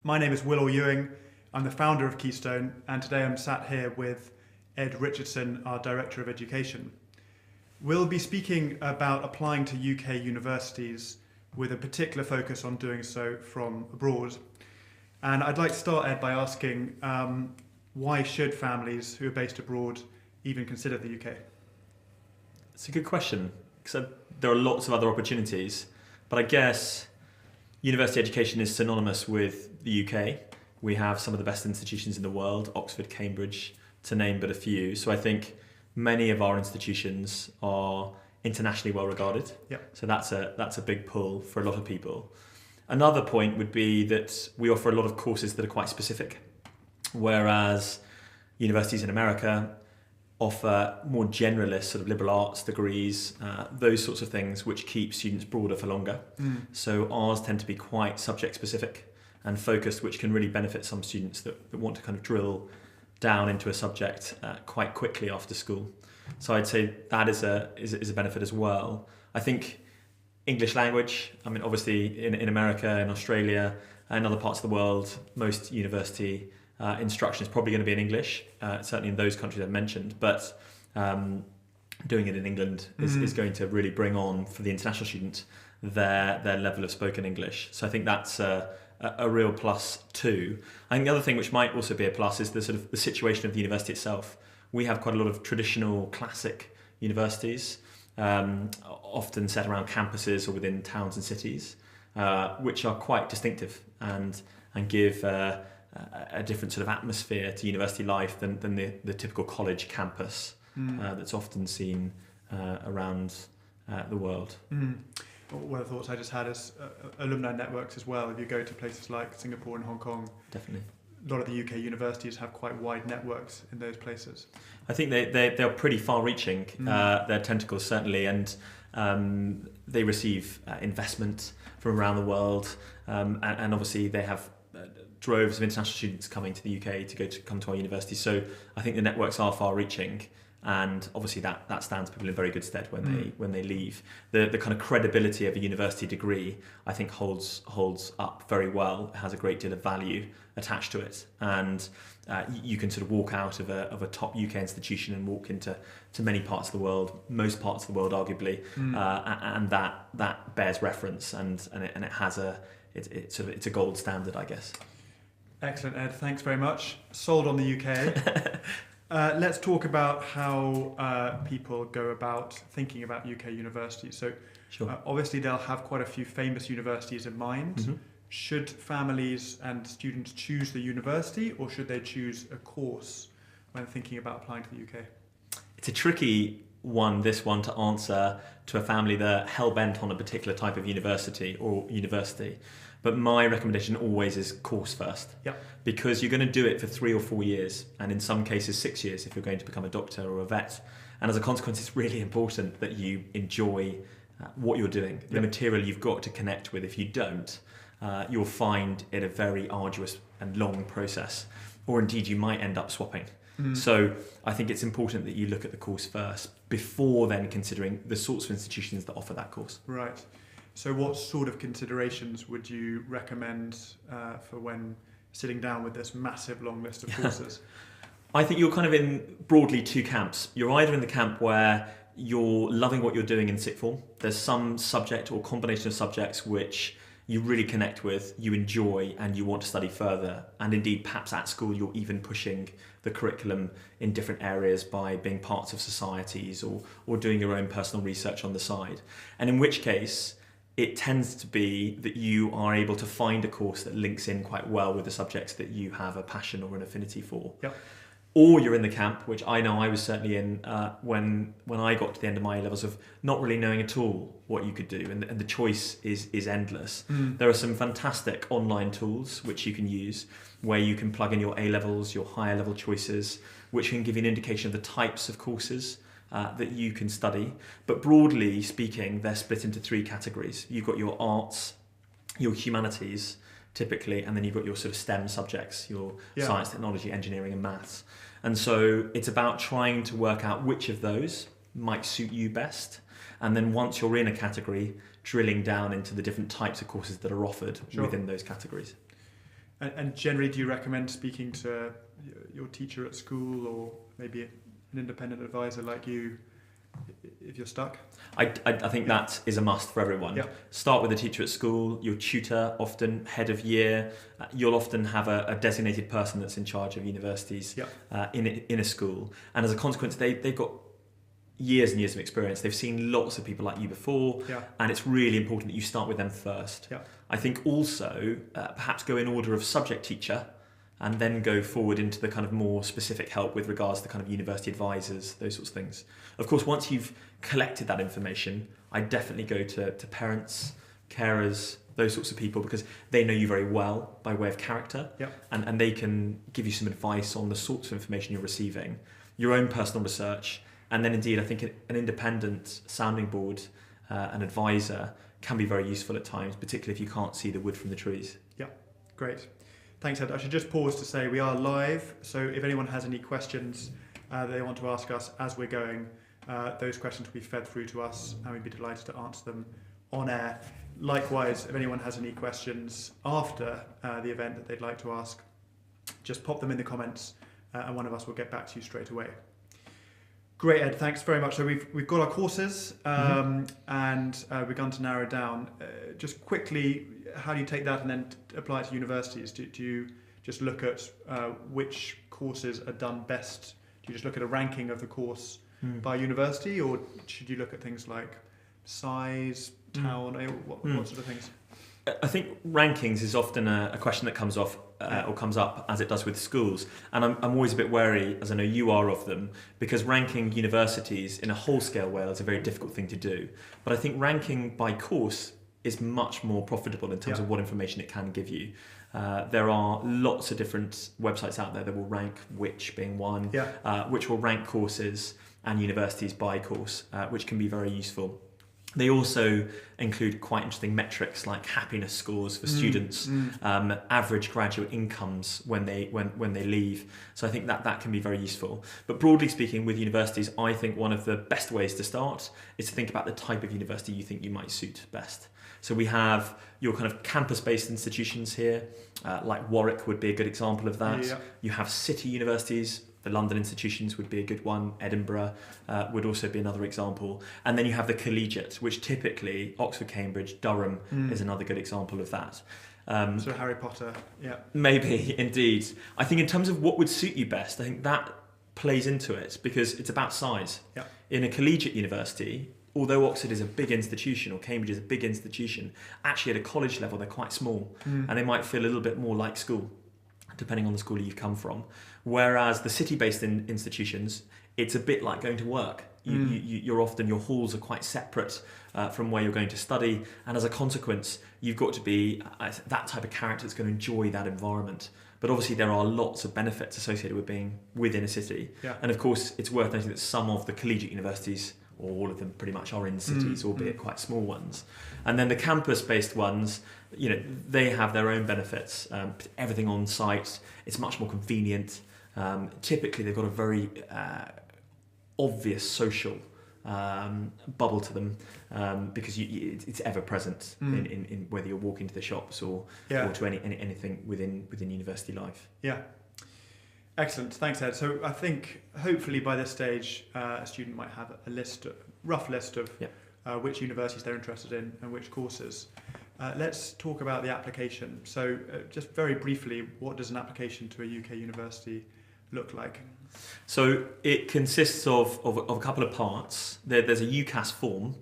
My name is Will Ewing. I'm the founder of Keystone, and today I'm sat here with Ed Richardson, our Director of Education. We'll be speaking about applying to UK universities with a particular focus on doing so from abroad. And I'd like to start, Ed, by asking why should families who are based abroad even consider the UK? It's a good question, because there are lots of other opportunities, but I guess university education is synonymous with the UK. We have some of the best institutions in the world, Oxford, Cambridge, to name but a few. So I think many of our institutions are internationally well regarded. Yep. So that's a big pull for a lot of people. Another point would be that we offer a lot of courses that are quite specific, whereas universities in America offer more generalist sort of liberal arts degrees, those sorts of things which keep students broader for longer. So ours tend to be quite subject specific and focused, which can really benefit some students that want to kind of drill down into a subject quite quickly after school. So I'd say that is a benefit as well. I think English language, I mean obviously in America, in Australia, and other parts of the world, most university instruction is probably going to be in English, certainly in those countries I've mentioned, but doing it in England is going to really bring on, for the international student, their level of spoken English. So I think that's a real plus too. I think the other thing which might also be a plus is the sort of the situation of the university itself. We have quite a lot of traditional classic universities, often set around campuses or within towns and cities, which are quite distinctive and give a different sort of atmosphere to university life than the typical college campus that's often seen around the world. One of the thoughts I just had is alumni networks as well. If you go to places like Singapore and Hong Kong, Definitely. a lot of the UK universities have quite wide networks in those places. I think they're pretty far-reaching, their tentacles certainly, and they receive investment from around the world, and obviously they have droves of international students coming to the UK to come to our university. So I think the networks are far-reaching, and obviously that stands people in very good stead when they leave. The kind of credibility of a university degree, I think, holds up very well. It has a great deal of value attached to it, and you can sort of walk out of a top UK institution and walk into many parts of the world, most parts of the world arguably, and that bears reference, and it has it's a gold standard, I guess. Excellent, Ed. Thanks very much. Sold on the UK. Let's talk about how people go about thinking about UK universities. So Sure. obviously they'll have quite a few famous universities in mind. Should families and students choose the university, or should they choose a course when thinking about applying to the UK? It's a tricky one, this one, to answer to a family that are hell-bent on a particular type of university. But my recommendation always is course first. Yep. Because you're going to do it for 3 or 4 years, and in some cases 6 years if you're going to become a doctor or a vet. And as a consequence, it's really important that you enjoy what you're doing, the material you've got to connect with. If you don't, you'll find it a very arduous and long process, or indeed you might end up swapping. So I think it's important that you look at the course first before then considering the sorts of institutions that offer that course. Right. So what sort of considerations would you recommend for when sitting down with this massive long list of courses? I think you're kind of in broadly 2 camps. You're either in the camp where you're loving what you're doing in sixth form. There's some subject or combination of subjects which you really connect with, you enjoy, and you want to study further. And indeed, perhaps at school, you're even pushing the curriculum in different areas by being parts of societies or doing your own personal research on the side. And in which case, it tends to be that you are able to find a course that links in quite well with the subjects that you have a passion or an affinity for. Yep. Or you're in the camp, which I know I was certainly in when I got to the end of my A-levels, of not really knowing at all what you could do, and the choice is endless. There are some fantastic online tools which you can use where you can plug in your A-levels, your higher level choices, which can give you an indication of the types of courses that you can study. But broadly speaking, they're split into 3 categories. You've got your arts, your humanities, typically, and then you've got your sort of STEM subjects, your science, technology, engineering and maths. And so it's about trying to work out which of those might suit you best. And then once you're in a category, drilling down into the different types of courses that are offered within those categories. And generally, do you recommend speaking to your teacher at school or maybe an independent advisor like you if you're stuck? I think that is a must for everyone. Yeah. Start with a teacher at school, your tutor, often head of year. You'll often have a designated person that's in charge of universities in a school. And as a consequence, they've got years and years of experience. They've seen lots of people like you before, and it's really important that you start with them first. Yeah. I think also perhaps go in order of subject teacher and then go forward into the kind of more specific help with regards to kind of university advisors, those sorts of things. Of course, once you've collected that information, I definitely go to parents, carers, those sorts of people, because they know you very well by way of character, and they can give you some advice on the sorts of information you're receiving, your own personal research, and then indeed I think an independent sounding board, an advisor, can be very useful at times, particularly if you can't see the wood from the trees. Yeah, great. Thanks, Ed. I should just pause to say we are live, so if anyone has any questions they want to ask us as we're going, those questions will be fed through to us and we'd be delighted to answer them on air. Likewise, if anyone has any questions after the event that they'd like to ask, just pop them in the comments and one of us will get back to you straight away. Great, Ed, thanks very much. So we've got our courses and we've begun to narrow down. Just quickly, how do you take that and then apply it to universities? Do you just look at which courses are done best? Do you just look at a ranking of the course by university, or should you look at things like size, town, what sort of things? I think rankings is often a question that comes off or comes up as it does with schools, and I'm always a bit wary, as I know you are, of them, because ranking universities in a whole-scale way is a very difficult thing to do. But I think ranking by course is much more profitable in terms of what information it can give you. There are lots of different websites out there that will rank which being one, which will rank courses and universities by course, which can be very useful. They also include quite interesting metrics like happiness scores for students, average graduate incomes when they leave. So I think that can be very useful. But broadly speaking, with universities, I think one of the best ways to start is to think about the type of university you think you might suit best. So we have your kind of campus-based institutions here, like Warwick would be a good example of that. You have city universities. The London institutions would be a good one. Edinburgh would also be another example. And then you have the collegiate, which typically Oxford, Cambridge, Durham is another good example of that. So Harry Potter, Maybe, indeed. I think in terms of what would suit you best, I think that plays into it because it's about size. In a collegiate university, although Oxford is a big institution or Cambridge is a big institution, actually at a college level they're quite small and they might feel a little bit more like school, depending on the school you've come from. Whereas the city-based institutions, it's a bit like going to work. You're often, your halls are quite separate from where you're going to study, and as a consequence, you've got to be that type of character that's going to enjoy that environment. But obviously there are lots of benefits associated with being within a city. And of course, it's worth noting that some of the collegiate universities, or all of them pretty much, are in cities, albeit quite small ones. And then the campus-based ones, they have their own benefits. Everything on site, it's much more convenient. Typically, they've got a very obvious social bubble to them because it's ever present in whether you're walking to the shops or to anything within university life. Excellent, thanks, Ed. So I think hopefully by this stage a student might have a rough list of which universities they're interested in and which courses. Let's talk about the application. So just very briefly, what does an application to a UK university look like? So it consists of a couple of parts. There's a UCAS form,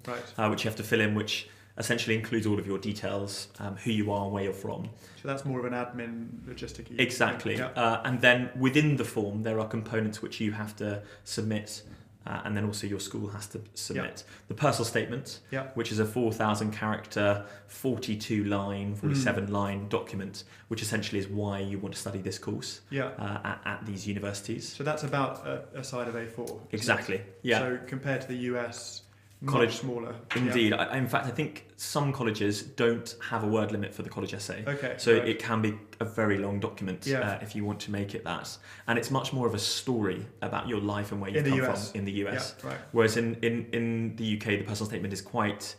which you have to fill in, which essentially includes all of your details, who you are and where you're from. So that's more of an admin logistic. Exactly. And then within the form, there are components which you have to submit, and then also your school has to submit. The personal statement, which is a 4,000 character, 42 line, 47 line document, which essentially is why you want to study this course at these universities. So that's about a side of A4. Exactly. So compared to the US, much smaller. Indeed. In fact, I think some colleges don't have a word limit for the college essay. So it can be a very long document if you want to make it that. And it's much more of a story about your life and where you've come from in the US. Whereas in the UK, the personal statement is quite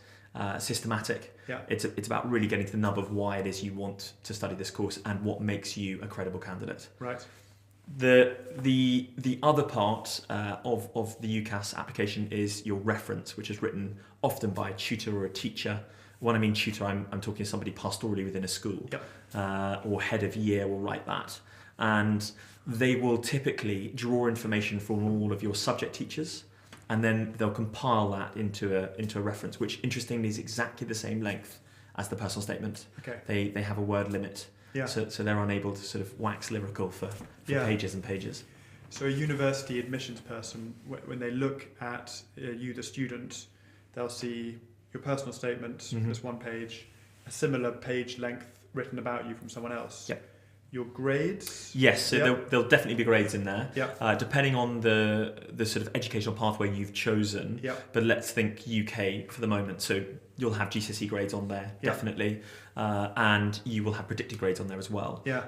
systematic. Yeah. It's about really getting to the nub of why it is you want to study this course and what makes you a credible candidate. Right. The other part of the UCAS application is your reference, which is written often by a tutor or a teacher. When I mean tutor, I'm talking somebody pastorally within a school. Yep. Or head of year will write that. And they will typically draw information from all of your subject teachers, and then they'll compile that into a reference, which interestingly is exactly the same length as the personal statement. Okay. They have a word limit. Yeah. So they're unable to sort of wax lyrical for Yeah. pages and pages. So a university admissions person, when they look at you, the student, they'll see your personal statement, just one page, a similar page length written about you from someone else. Yep. Your grades? Yes, so there'll definitely be grades in there, Yep. depending on the sort of educational pathway you've chosen. Yep. But let's think UK for the moment. So you'll have GCSE grades on there, Yep. definitely, and you will have predicted grades on there as well. Yeah.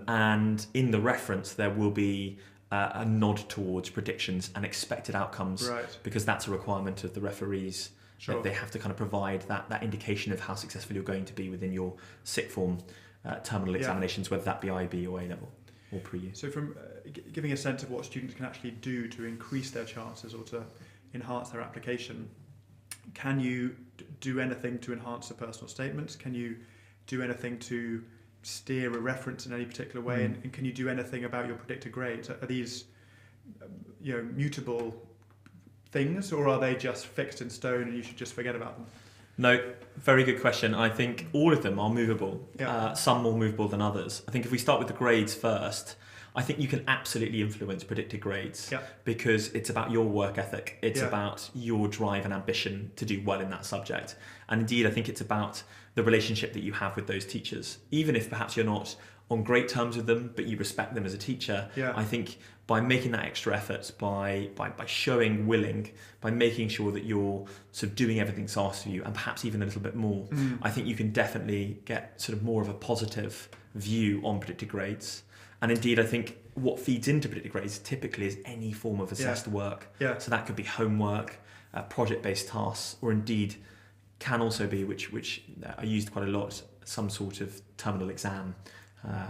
And in the reference, there will be a nod towards predictions and expected outcomes, Right. because that's a requirement of the referees. Sure. That they have to kind of provide that indication of how successful you're going to be within your sixth form terminal examinations, whether that be IB or A-level or pre-U. So from giving a sense of what students can actually do to increase their chances or to enhance their application, can you do anything to enhance the personal statements? Can you do anything to steer a reference in any particular way? And can you do anything about your predicted grades? Are these mutable things, or are they just fixed in stone and you should just forget about them? No, very good question. I think all of them are movable, Yeah. some more movable than others. I think if we start with the grades first, I think you can absolutely influence predicted grades, because it's about your work ethic. It's about your drive and ambition to do well in that subject. And indeed, I think it's about the relationship that you have with those teachers. Even if perhaps you're not on great terms with them, but you respect them as a teacher, I think by making that extra effort, by showing willing, by making sure that you're sort of doing everything that's asked of you, and perhaps even a little bit more, I think you can definitely get sort of more of a positive view on predicted grades. And indeed, I think what feeds into predicted grades typically is any form of assessed work. Yeah. So that could be homework, project-based tasks, or indeed can also be, which are used quite a lot, some sort of terminal exam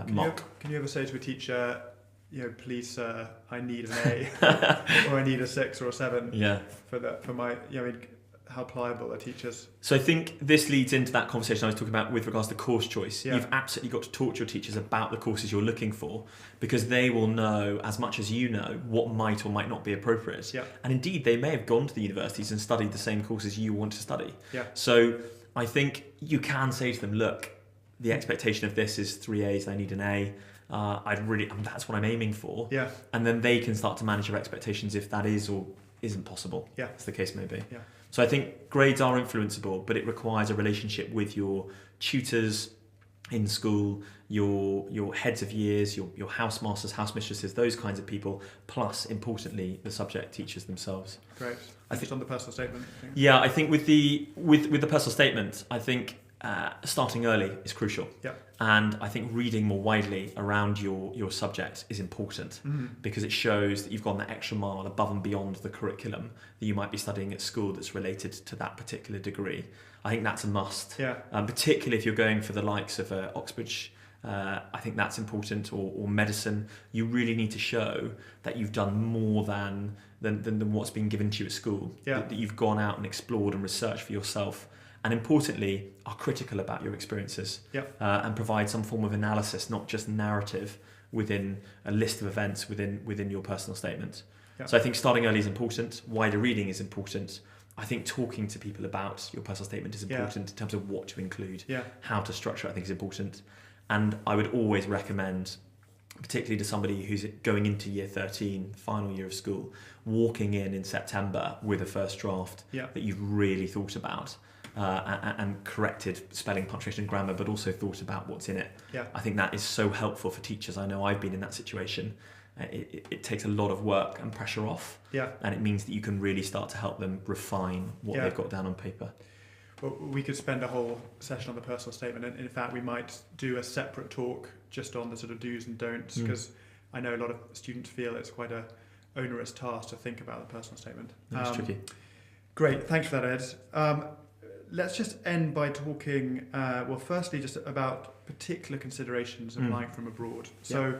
mock. Can you ever say to a teacher, please, sir, I need an A, or I need a 6 or a 7 for my, how pliable are teachers? So I think this leads into that conversation I was talking about with regards to course choice. Yeah. You've absolutely got to talk to your teachers about the courses you're looking for, because they will know as much as you know what might or might not be appropriate. Yeah. And indeed, they may have gone to the universities and studied the same courses you want to study. Yeah. So I think you can say to them, look, the expectation of this is 3 A's, I need an A. That's what I'm aiming for. Yeah. And then they can start to manage your expectations if that is or isn't possible, as the case may be. Yeah. So I think grades are influenceable, but it requires a relationship with your tutors in school, your heads of years, your house masters, house mistresses, those kinds of people, plus, importantly, the subject teachers themselves. Great. I think on the personal statement. Yeah, I think with the personal statement, I think starting early is crucial. Yeah. And I think reading more widely around your subject is important, because it shows that you've gone that extra mile above and beyond the curriculum that you might be studying at school that's related to that particular degree. I think that's a must, particularly if you're going for the likes of Oxbridge. I think that's important, or medicine. You really need to show that you've done more than what's been given to you at school, that you've gone out and explored and researched for yourself. And importantly, are critical about your experiences, and provide some form of analysis, not just narrative, within a list of events within your personal statement. So I think starting early is important. Wider reading is important. I think talking to people about your personal statement is important in terms of what to include, how to structure it, I think is important. And I would always recommend, particularly to somebody who's going into year 13, final year of school, walking in September with a first draft that you've really thought about. And corrected spelling, punctuation and grammar, but also thought about what's in it. I think that is so helpful for teachers. I know I've been in that situation. It takes a lot of work and pressure off, and it means that you can really start to help them refine what they've got down on paper. Well, we could spend a whole session on the personal statement, and in fact we might do a separate talk just on the sort of do's and don'ts, because I know a lot of students feel it's quite a onerous task to think about the personal statement. That's tricky. Great, thanks for that, Ed. let's just end by talking, firstly, just about particular considerations applying from abroad. So,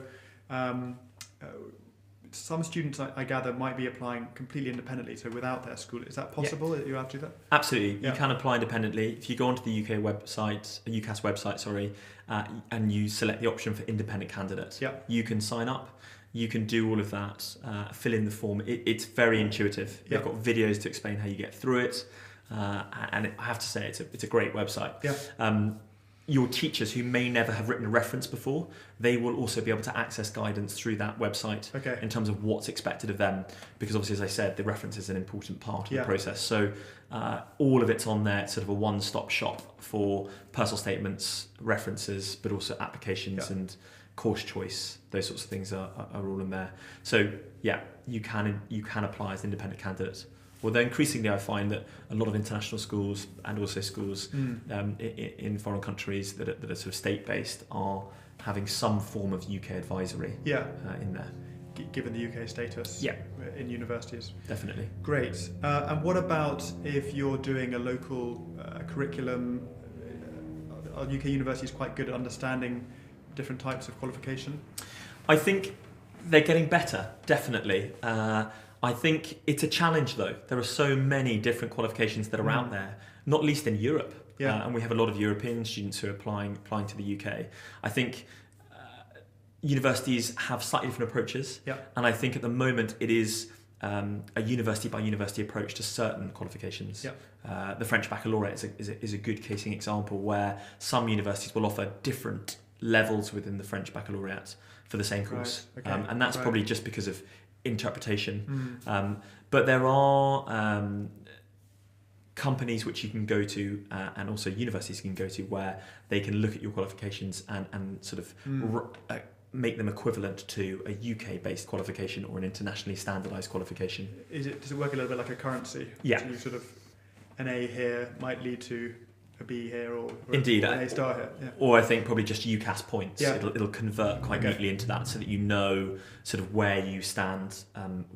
some students, I gather, might be applying completely independently, so without their school. Is that possible that you have to do that? Absolutely. You can apply independently. If you go onto the UCAS website, and you select the option for independent candidate, you can sign up. You can do all of that, fill in the form. It's very intuitive. They've got videos to explain how you get through it. I have to say, it's a great website. Your teachers who may never have written a reference before, they will also be able to access guidance through that website in terms of what's expected of them. Because obviously, as I said, the reference is an important part of the process. So all of it's on there. It's sort of a one-stop shop for personal statements, references, but also applications and course choice. Those sorts of things are all in there. So you can apply as an independent candidate. Although increasingly I find that a lot of international schools and also schools in foreign countries that are sort of state-based are having some form of UK advisory in there. Given the UK status in universities. Definitely. Great. And what about if you're doing a local curriculum? Are UK universities quite good at understanding different types of qualification? I think they're getting better, definitely. I think it's a challenge, though. There are so many different qualifications that are out there, not least in Europe. And we have a lot of European students who are applying to the UK. I think universities have slightly different approaches. And I think at the moment it is a university by university approach to certain qualifications. The French baccalaureate is a good casing example where some universities will offer different levels within the French baccalaureate for the same course. And that's probably just because of interpretation. But there are companies which you can go to and also universities you can go to where they can look at your qualifications and sort of make them equivalent to a UK-based qualification or an internationally standardised qualification. Does it work a little bit like a currency? Yeah. So you sort of, an A here might lead to a B here or Indeed, an A star here. Or I think probably just UCAS points. It'll convert quite neatly into that so that you know sort of where you stand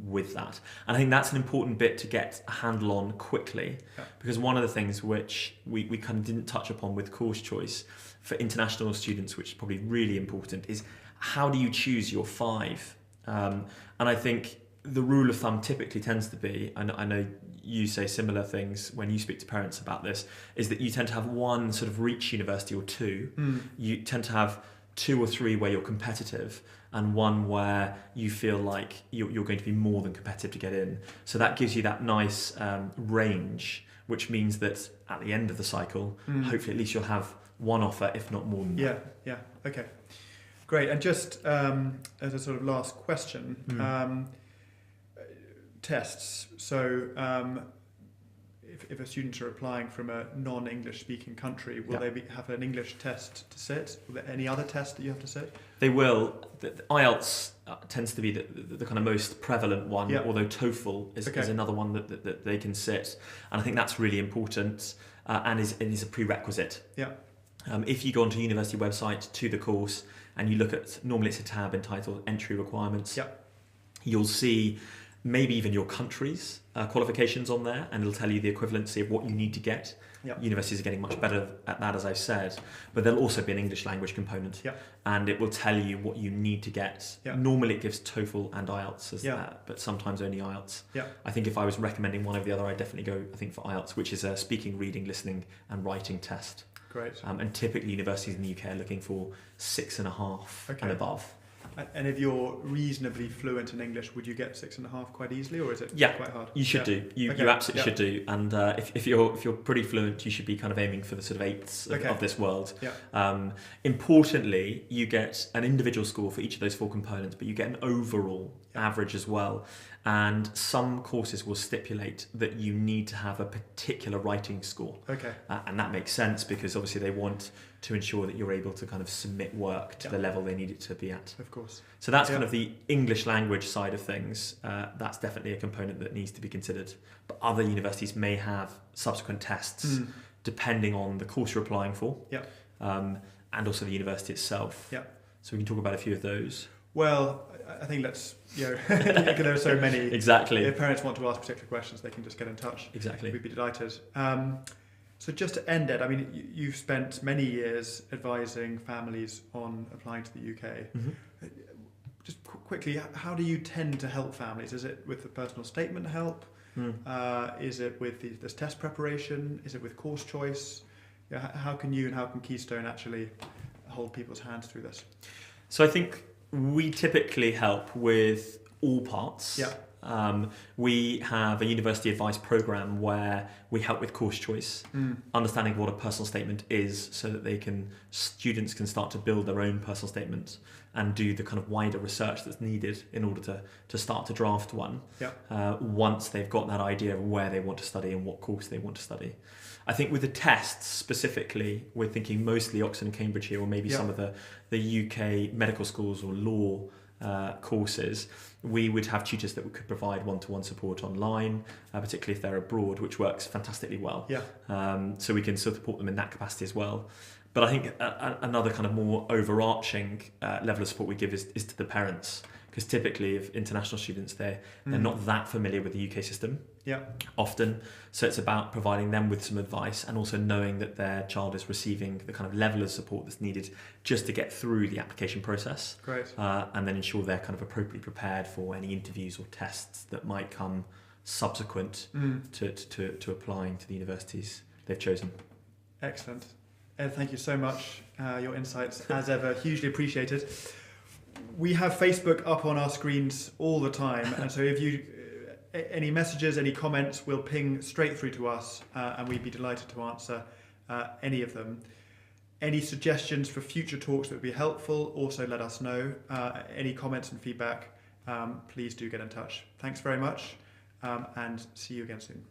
with that. And I think that's an important bit to get a handle on quickly because one of the things which we kind of didn't touch upon with course choice for international students, which is probably really important, is how do you choose your 5? And I think the rule of thumb typically tends to be, and I know you say similar things when you speak to parents about this, is that you tend to have one sort of reach university or two. You tend to have 2 or 3 where you're competitive and one where you feel like you're going to be more than competitive to get in. So that gives you that nice range, which means that at the end of the cycle, hopefully at least you'll have one offer, if not more than that. Okay. Great. And just as a sort of last question, tests. So if a student are applying from a non-English speaking country, will they have an English test to sit? Will there any other test that you have to sit? They will. The IELTS tends to be the kind of most prevalent one, although TOEFL is another one that they can sit. And I think that's really important and is a prerequisite. If you go onto a university website to the course and you look at, normally it's a tab entitled Entry Requirements, you'll see maybe even your country's qualifications on there, and it'll tell you the equivalency of what you need to get. Universities are getting much better at that, as I've said, but there'll also be an English language component, and it will tell you what you need to get. Normally it gives TOEFL and IELTS as that, but sometimes only IELTS. I think if I was recommending one over the other, I'd definitely go, I think, for IELTS, which is a speaking, reading, listening and writing test. Great. And typically universities in the UK are looking for 6.5 and above. And if you're reasonably fluent in English, would you get 6.5 quite easily, or is it quite hard? You should do. You absolutely should do. And if you're pretty fluent, you should be kind of aiming for the sort of 8s of this world. Importantly, you get an individual score for each of those 4 components, but you get an overall average as well. And some courses will stipulate that you need to have a particular writing score. And that makes sense because obviously they want to ensure that you're able to kind of submit work to the level they need it to be at. Of course. So that's kind of the English language side of things. That's definitely a component that needs to be considered. But other universities may have subsequent tests depending on the course you're applying for and also the university itself. So we can talk about a few of those. Well, I think there are so many. Exactly. If parents want to ask particular questions, they can just get in touch. Exactly. We'd be delighted. So just to end, Ed, I mean, you've spent many years advising families on applying to the UK. Mm-hmm. Just quickly, how do you tend to help families? Is it with the personal statement help? Is it with this test preparation? Is it with course choice? Yeah, how can you and how can Keystone actually hold people's hands through this? So I think we typically help with all parts. Yeah. We have a university advice program where we help with course choice, understanding what a personal statement is, so that students can start to build their own personal statements and do the kind of wider research that's needed in order to start to draft one. Yeah. Once they've got that idea of where they want to study and what course they want to study. I think with the tests specifically, we're thinking mostly Oxford and Cambridge here, or maybe some of the UK medical schools or law courses. We would have tutors that could provide one-to-one support online, particularly if they're abroad, which works fantastically well. Yeah. So we can support them in that capacity as well. But I think another kind of more overarching level of support we give is to the parents, because typically if international students, they're not that familiar with the UK system. Yeah. Often. So it's about providing them with some advice and also knowing that their child is receiving the kind of level of support that's needed just to get through the application process. Great. And then ensure they're kind of appropriately prepared for any interviews or tests that might come subsequent to applying to the universities they've chosen. Excellent. Ed, thank you so much. Your insights, as ever, hugely appreciated. We have Facebook up on our screens all the time, and so if you any messages, any comments, will ping straight through to us, and we'd be delighted to answer any of them. Any suggestions for future talks that would be helpful, also let us know. Any comments and feedback, please do get in touch. Thanks very much, and see you again soon.